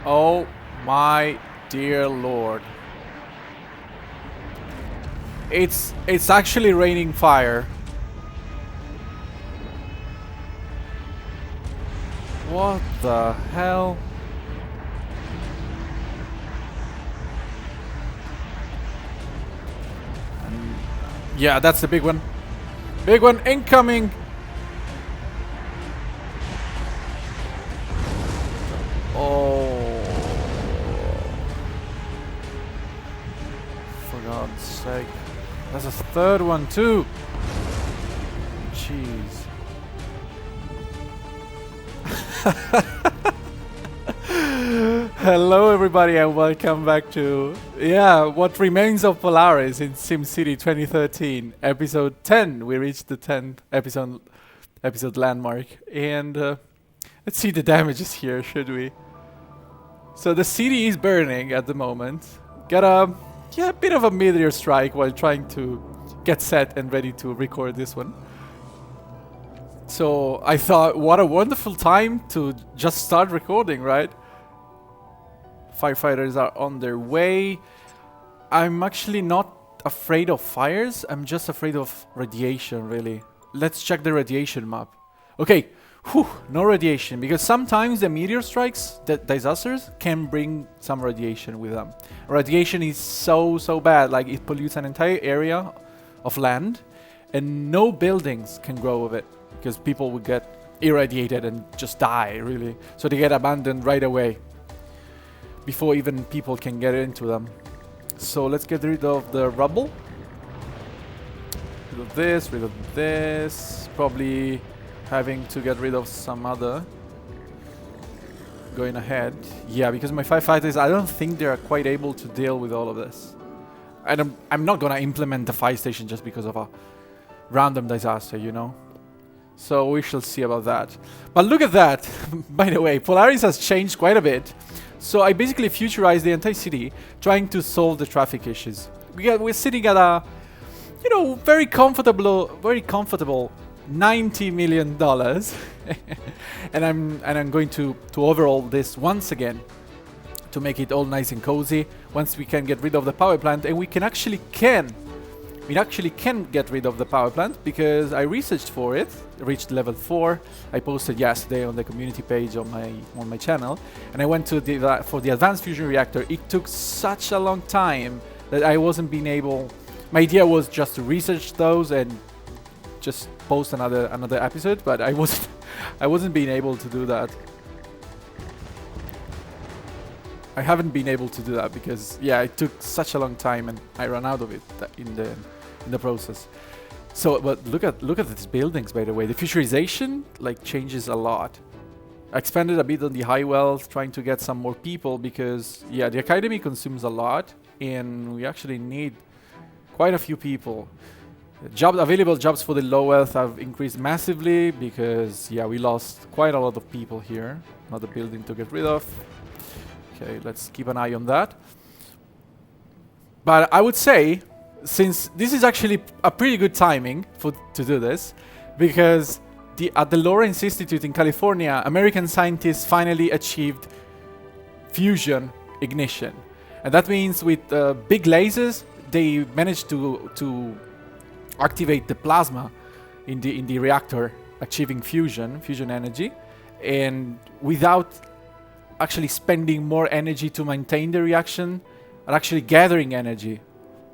Oh my dear lord. It's actually raining fire. What the hell? Yeah, that's the big one. Big one incoming. Oh. For God's sake. There's a third one too. Jeez. Hello everybody and welcome back to what remains of Polaris in SimCity 2013 episode 10. We reached the 10th episode landmark, and let's see the damages here, should we? So the city is burning at the moment. Got a bit of a meteor strike while trying to get set and ready to record this one. So I thought, what a wonderful time to just start recording, right? Firefighters are on their way. I'm actually not afraid of fires. I'm just afraid of radiation, really. Let's check the radiation map. Okay, no radiation, because sometimes the meteor strikes, the disasters, can bring some radiation with them. Radiation is so bad, like it pollutes an entire area of land, and no buildings can grow with it, because people would get irradiated and just die, really. So they get abandoned right away, before even people can get into them. So let's get rid of the rubble. Rid of this. Probably having to get rid of some other. Going ahead. Yeah, because my firefighters, I don't think they're quite able to deal with all of this. I'm not gonna implement the fire station just because of a random disaster, you know? So we shall see about that. But look at that! By the way, Polaris has changed quite a bit. So I basically futurized the entire city, trying to solve the traffic issues. We're sitting at a, very comfortable $90 million, and I'm going to overhaul this once again to make it all nice and cozy. Once we can get rid of the power plant, and we actually can get rid of the power plant, because I researched for it, reached level 4. I posted yesterday on the community page on my channel, and I went to for the advanced fusion reactor. It took such a long time that I wasn't being able. My idea was just to research those and just post another episode, but I wasn't being able to do that. I haven't been able to do that because it took such a long time, and I ran out of it in the process. So, but look at these buildings, by the way. The futurization changes a lot. I expanded a bit on the high wealth, trying to get some more people, because the academy consumes a lot, and we actually need quite a few people. Available jobs for the low wealth have increased massively because we lost quite a lot of people here. Another building to get rid of. Okay, let's keep an eye on that. But I would say, since this is actually a pretty good timing to do this, because at the Lawrence Institute in California, American scientists finally achieved fusion ignition. And that means with big lasers, they managed to activate the plasma in the reactor, achieving fusion energy, and without actually spending more energy to maintain the reaction, and actually gathering energy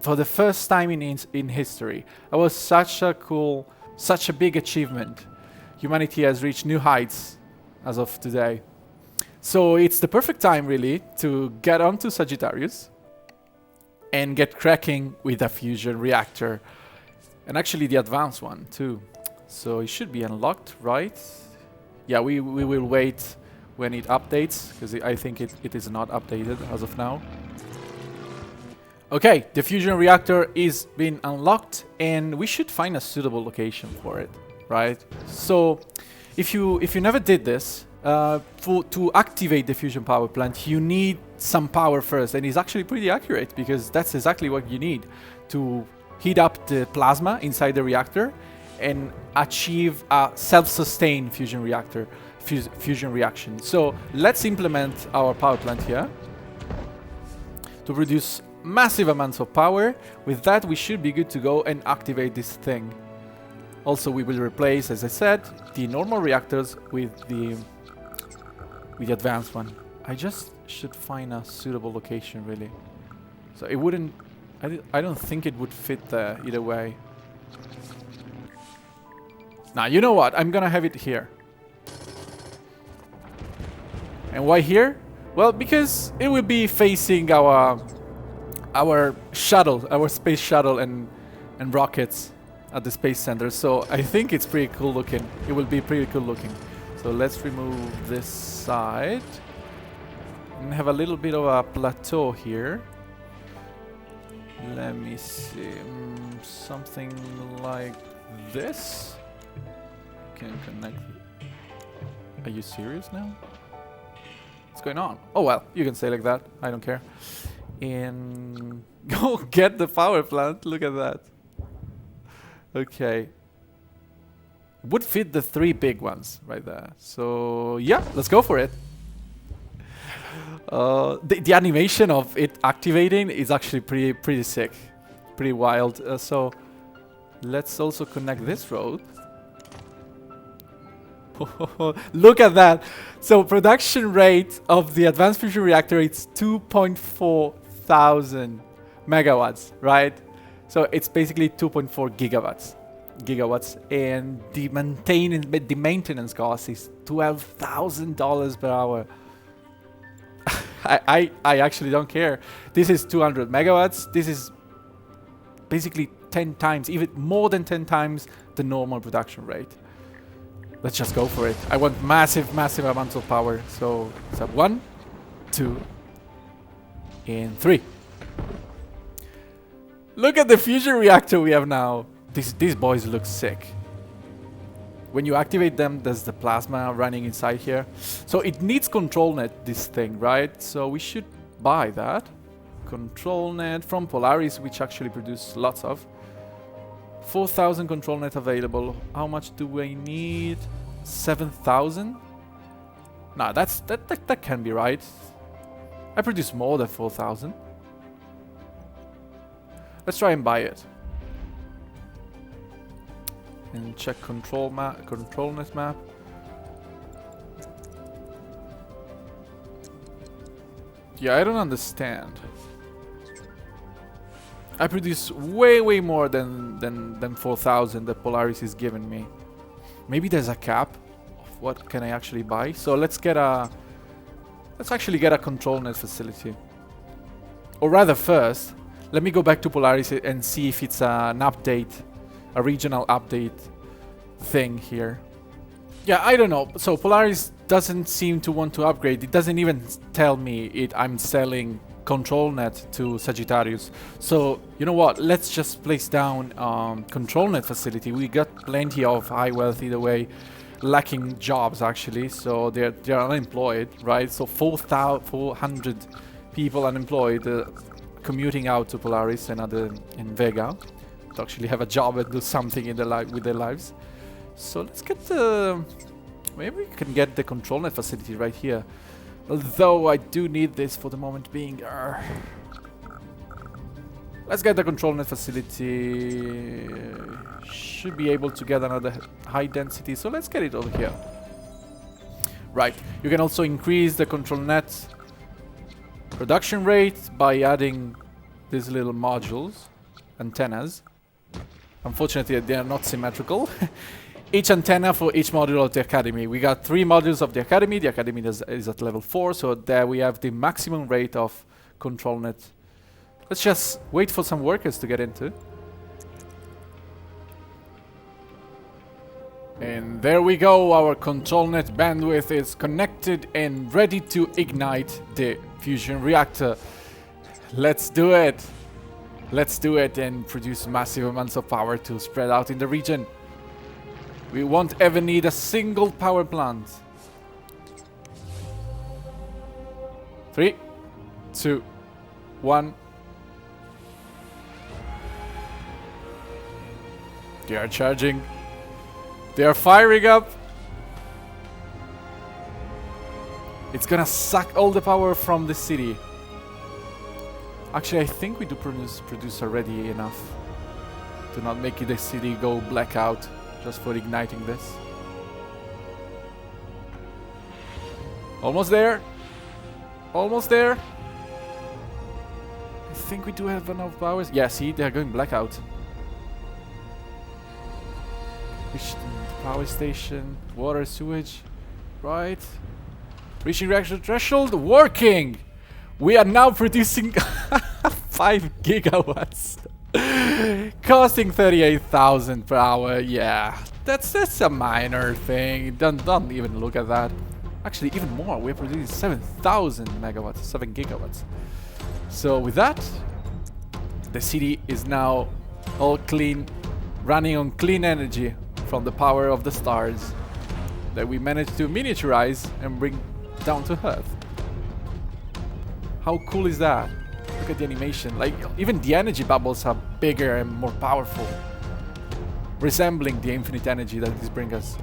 for the first time in history. That was such a big achievement. Humanity has reached new heights as of today. So it's the perfect time, really, to get onto Sagittarius and get cracking with a fusion reactor, and actually the advanced one too. So it should be unlocked, right? Yeah, we will wait when it updates, because I think it is not updated as of now. Okay, the fusion reactor is being unlocked, and we should find a suitable location for it, right? So if you never did this, to activate the fusion power plant, you need some power first, and it's actually pretty accurate, because that's exactly what you need to heat up the plasma inside the reactor and achieve a self-sustained fusion reactor. fusion reaction. So let's implement our power plant here to produce massive amounts of power. With that, we should be good to go and activate this thing. Also, we will replace, as I said, the normal reactors with the advanced one. I just should find a suitable location, really. So it wouldn't... I don't think it would fit there either way. Now, you know what? I'm gonna have it here. And why here? Well, because it will be facing our shuttle, our space shuttle and rockets at the space center. So I think it's pretty cool looking. It will be pretty cool looking. So let's remove this side and have a little bit of a plateau here. Let me see, something like this. Can connect. Are you serious now? What's going on? Oh well, you can say like that. I don't care. And go get the power plant. Look at that. Okay. Would fit the 3 big ones right there. So yeah, let's go for it. The animation of it activating is actually pretty sick, pretty wild. So let's also connect this road. Look at that. So production rate of the advanced fusion reactor, it's 2.4 thousand megawatts, right? So it's basically 2.4 gigawatts, and the maintenance cost is $12,000 per hour. I actually don't care. This is 200 megawatts. This is basically 10 times, even more than 10 times the normal production rate. Let's just go for it. I want massive amounts of power. So it's 1, 2, and 3. Look at the fusion reactor we have now. These boys look sick. When you activate them, there's the plasma running inside here. So it needs control net, this thing, right? So we should buy that. Control net from Polaris, which actually produce lots of. 4,000 control net available. How much do we need? 7,000? Nah, that can be right. I produce more than 4,000. Let's try and buy it. And check control net map. Yeah, I don't understand. I produce way more than 4,000 that Polaris is giving me. Maybe there's a cap of what can I actually buy. So let's actually get a control net facility. Or rather, first, let me go back to Polaris and see if it's an update, a regional update thing here. Yeah, I don't know. So Polaris doesn't seem to want to upgrade. It doesn't even tell me I'm selling control net to Sagittarius. So you know what? Let's just place down control net facility. We got plenty of high wealth either way, lacking jobs actually. So they're unemployed, right? So 400 people unemployed, commuting out to Polaris and in Vega to actually have a job and do something in with their lives. So let's get the... Maybe we can get the control net facility right here. Although I do need this for the moment being. Let's get the control net facility. Should be able to get another high density. So let's get it over here. Right. You can also increase the control net production rate by adding these little modules, antennas. Unfortunately, they are not symmetrical. Each antenna for each module of the Academy. We got 3 modules of the Academy. The Academy is at level 4, so there we have the maximum rate of control net. Let's just wait for some workers to get into. And there we go, our control net bandwidth is connected and ready to ignite the fusion reactor. Let's do it. Let's do it and produce massive amounts of power to spread out in the region. We won't ever need a single power plant. 3, 2, 1. They are charging. They are firing up. It's gonna suck all the power from the city. Actually, I think we do produce already enough to not make the city go blackout just for igniting this. Almost there. Almost there. I think we do have enough powers. Yeah, see, they're going blackout. Power station, water, sewage, right? Reaching reactor threshold, working! We are now producing 5 gigawatts. Costing 38,000 per hour, yeah. That's a minor thing, don't even look at that. Actually, even more, we're producing 7,000 megawatts, 7 gigawatts. So with that, the city is now all clean, running on clean energy from the power of the stars that we managed to miniaturize and bring down to Earth. How cool is that? Look at the animation. Like, even the energy bubbles are bigger and more powerful, resembling the infinite energy that this brings us.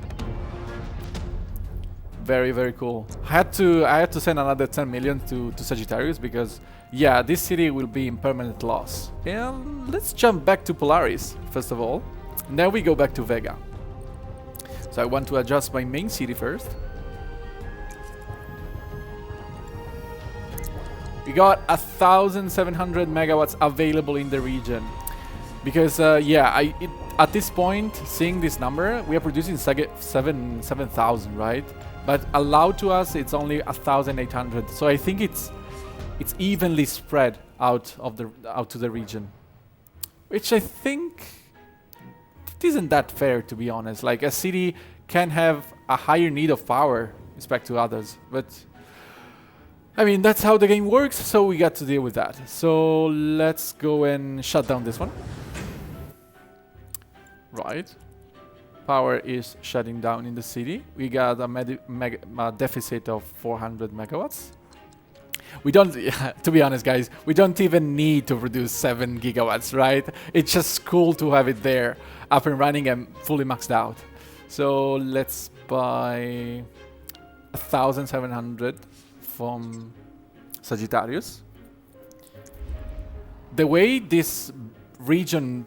Very, very cool. I had to send another 10 million to Sagittarius because, yeah, this city will be in permanent loss. And let's jump back to Polaris, first of all. And then we go back to Vega. So I want to adjust my main city first. We got 1,700 megawatts available in the region. Because, yeah, at this point, seeing this number, we are producing 7,000, right? But allowed to us, it's only 1,800. So I think it's evenly spread out to the region, which I think it isn't that fair, to be honest. Like, a city can have a higher need of power with respect to others, but I mean, that's how the game works, so we got to deal with that. So let's go and shut down this one. Right. Power is shutting down in the city. We got a deficit of 400 megawatts. We don't, to be honest, guys, we don't even need to produce 7 gigawatts, right? It's just cool to have it there, up and running and fully maxed out. So let's buy 1,700 from Sagittarius. The way this region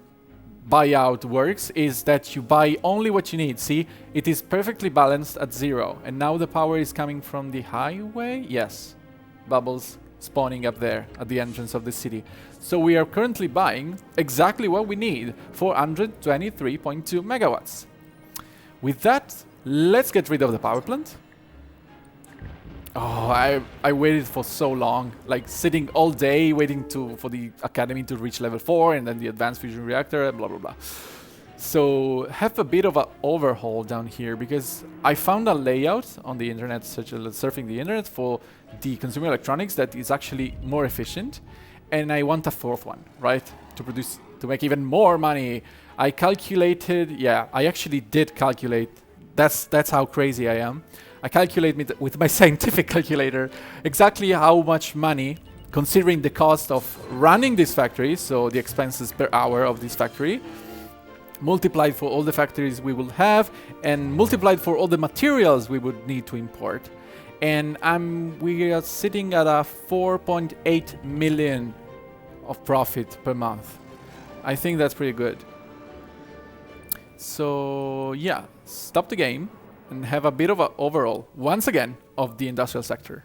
buyout works is that you buy only what you need. See, it is perfectly balanced at 0. And now the power is coming from the highway. Yes, bubbles spawning up there at the entrance of the city. So we are currently buying exactly what we need, 423.2 megawatts. With that, let's get rid of the power plant. Oh, I waited for so long, like sitting all day waiting for the academy to reach level 4 and then the advanced fusion reactor and blah blah blah. So have a bit of an overhaul down here because I found a layout on the internet, such as surfing the internet, for the consumer electronics that is actually more efficient, and I want a 4th one, right, to make even more money. I calculated, yeah, I actually did calculate. That's how crazy I am. I calculate with my scientific calculator exactly how much money, considering the cost of running this factory, so the expenses per hour of this factory, multiplied for all the factories we will have, and multiplied for all the materials we would need to import. And we are sitting at a 4.8 million of profit per month. I think that's pretty good. So yeah, stop the game and have a bit of an overall, once again, of the industrial sector.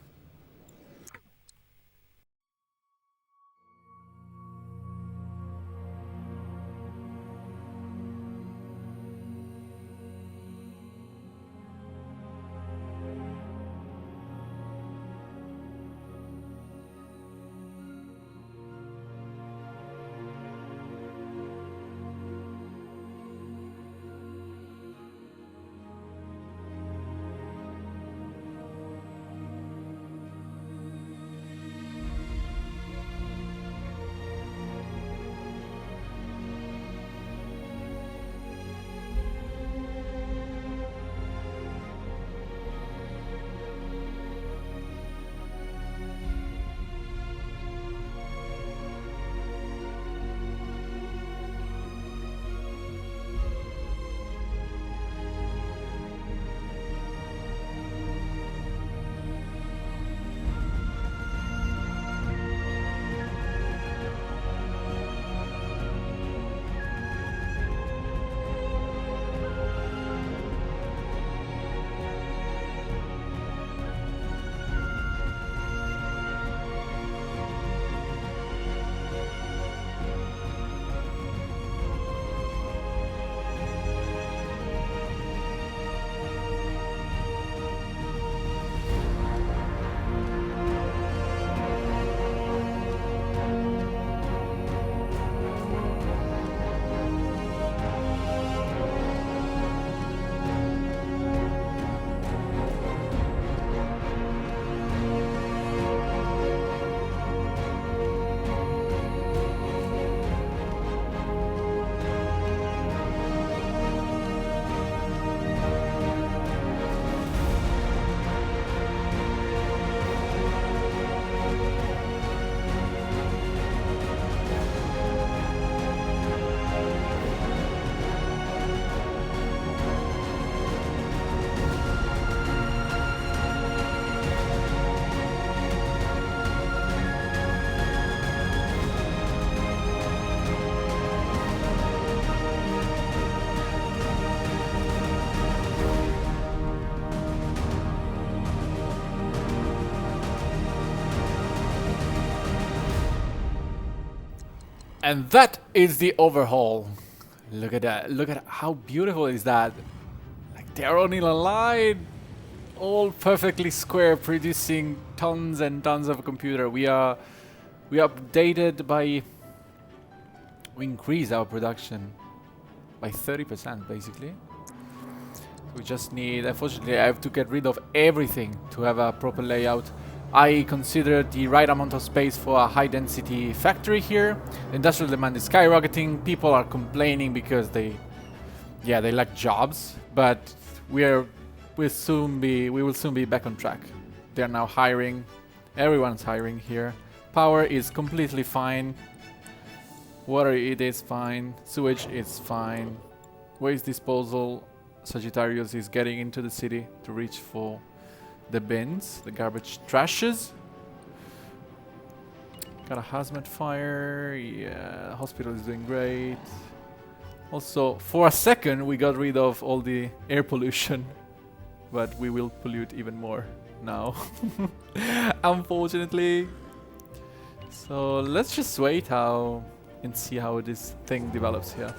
And that is the overhaul. Look at that. Look at how beautiful is that. Like they're all in a line. All perfectly square, producing tons and tons of computer. We updated by... We increased our production by 30% basically. We just need... Unfortunately, I have to get rid of everything to have a proper layout. I consider the right amount of space for a high-density factory here. The industrial demand is skyrocketing. People are complaining because they lack jobs. But we will soon be back on track. They are now hiring. Everyone's hiring here. Power is completely fine. Water, it is fine. Sewage is fine. Waste disposal, Sagittarius is getting into the city to reach for the bins, the garbage trashes. Got a hazmat fire. Yeah, hospital is doing great. Also, for a second, we got rid of all the air pollution, but we will pollute even more now, unfortunately. So let's just wait and see how this thing develops here.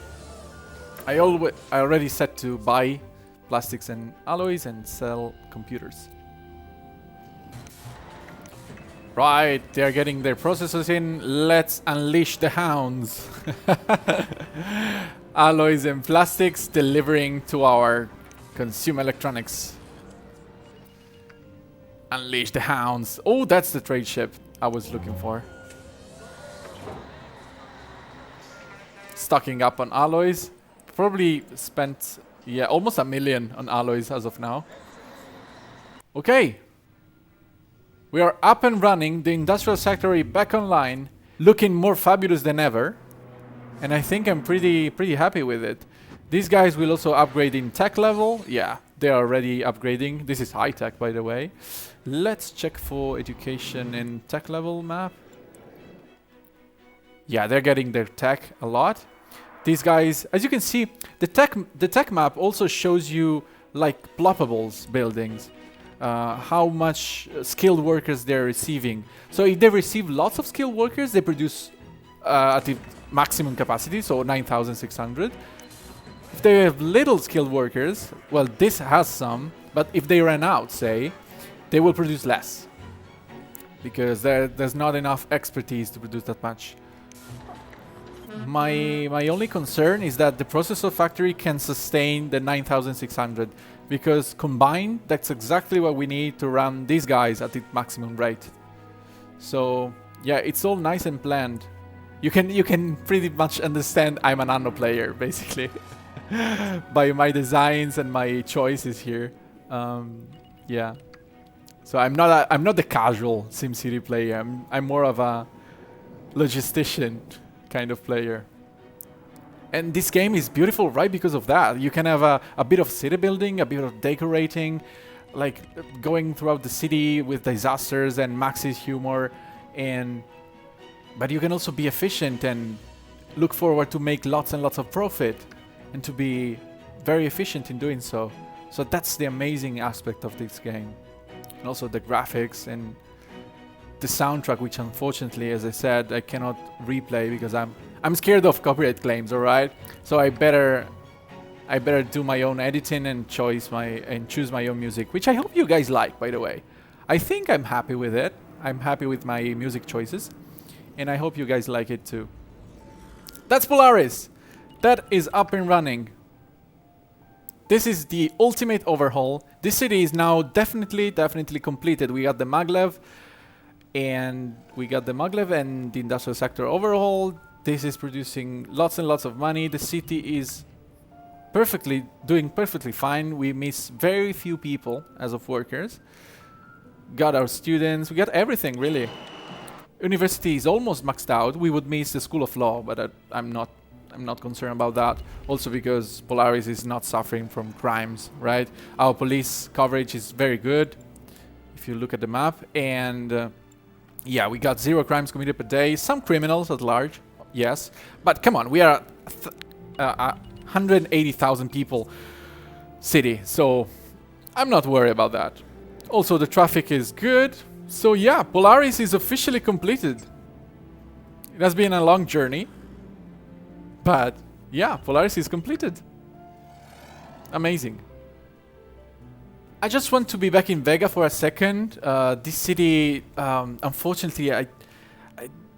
I already set to buy plastics and alloys and sell computers. Right, they're getting their processors in. Let's unleash the hounds. Alloys and plastics delivering to our consumer electronics. Unleash the hounds. Oh, that's the trade ship I was looking for. Stocking up on alloys. Probably spent, yeah, almost $1 million on alloys as of now. Okay. We are up and running, the industrial factory back online, looking more fabulous than ever. And I think I'm pretty happy with it. These guys will also upgrade in tech level. Yeah, they are already upgrading. This is high tech, by the way. Let's check for education and tech level map. Yeah, they're getting their tech a lot. These guys, as you can see, the tech map also shows you like ploppables buildings. How much skilled workers they're receiving. So if they receive lots of skilled workers, they produce at the maximum capacity, so 9,600. If they have little skilled workers, well, this has some, but if they run out, say, they will produce less. Because there's not enough expertise to produce that much. My only concern is that the processor factory can sustain the 9,600. Because combined, that's exactly what we need to run these guys at the maximum rate. So yeah, it's all nice and planned. You can pretty much understand I'm an Anno player, basically, by my designs and my choices here. Yeah. So I'm not the casual SimCity player. I'm more of a logistician kind of player. And this game is beautiful right because of that. You can have a bit of city building, a bit of decorating, like going throughout the city with disasters and Max's humor. But you can also be efficient and look forward to make lots and lots of profit and to be very efficient in doing so. So that's the amazing aspect of this game. And also the graphics and the soundtrack, which unfortunately, as I said, I cannot replay because I'm scared of copyright claims, alright? So I better do my own editing and choose my own music, which I hope you guys like, by the way. I think I'm happy with it. I'm happy with my music choices, and I hope you guys like it too. That's Polaris. That is up and running. This is the ultimate overhaul. This city is now definitely completed. We got the maglev and the industrial sector overhaul. This is producing lots and lots of money. The city is doing perfectly fine. We miss very few people as of workers. Got our students. We got everything, really. University is almost maxed out. We would miss the School of Law, but I'm not concerned about that. Also because Polaris is not suffering from crimes, right? Our police coverage is very good, if you look at the map. And yeah, we got 0 crimes committed per day. Some criminals at large. Yes, but come on, we are 180,000 people city, so I'm not worried about that. Also, the traffic is good. So yeah, Polaris is officially completed. It has been a long journey, But yeah, Polaris is completed. Amazing. I just want to be back in Vega for a second. This city, unfortunately,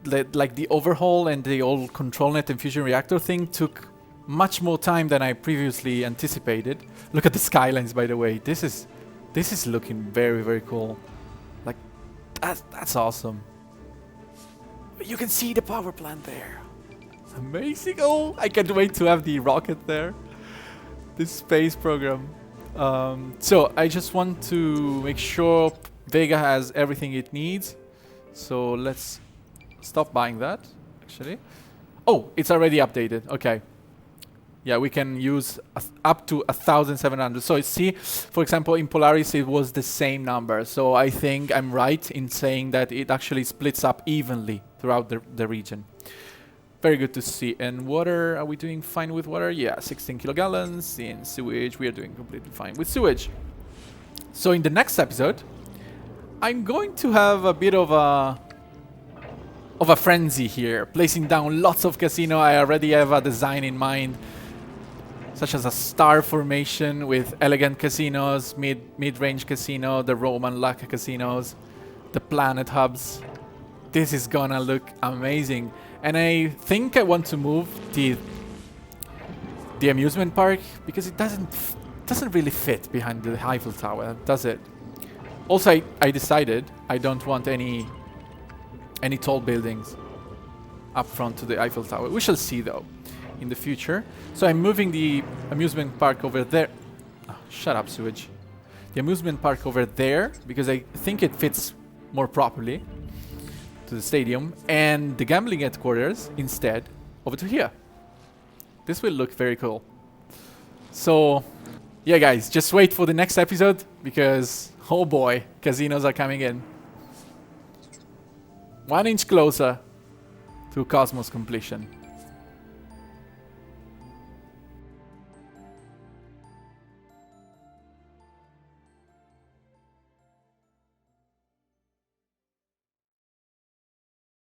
like the overhaul and the old control net and fusion reactor thing took much more time than I previously anticipated. Look at the skylines, by the way. This is looking very, very cool. Like, that's awesome. You can see the power plant there. Amazing. Oh, I can't wait to have the rocket there. This space program. So I just want to make sure Vega has everything it needs. So let's stop buying that, actually. Oh, it's already updated. Okay. Yeah, we can use up to 1,700. So see, for example, in Polaris, it was the same number. So I think I'm right in saying that it actually splits up evenly throughout the region. Very good to see. And water, are we doing fine with water? Yeah, 16 kilogallons. In sewage, we are doing completely fine with sewage. So in the next episode, I'm going to have a bit of a frenzy here, placing down lots of casino. I already have a design in mind, such as a star formation with elegant casinos, mid-range casino, the Roman luck casinos, the planet hubs. This is gonna look amazing. And I think I want to move the amusement park because it doesn't really fit behind the Eiffel Tower, does it? Also, I decided I don't want any tall buildings up front to the Eiffel Tower. We shall see though in the future. So I'm moving the amusement park over there. Oh, shut up, sewage. The amusement park over there because I think it fits more properly to the stadium, and the gambling headquarters instead over to here. This will look very cool. So yeah, guys, just wait for the next episode because oh boy, casinos are coming in. 1 inch closer to Cosmos completion.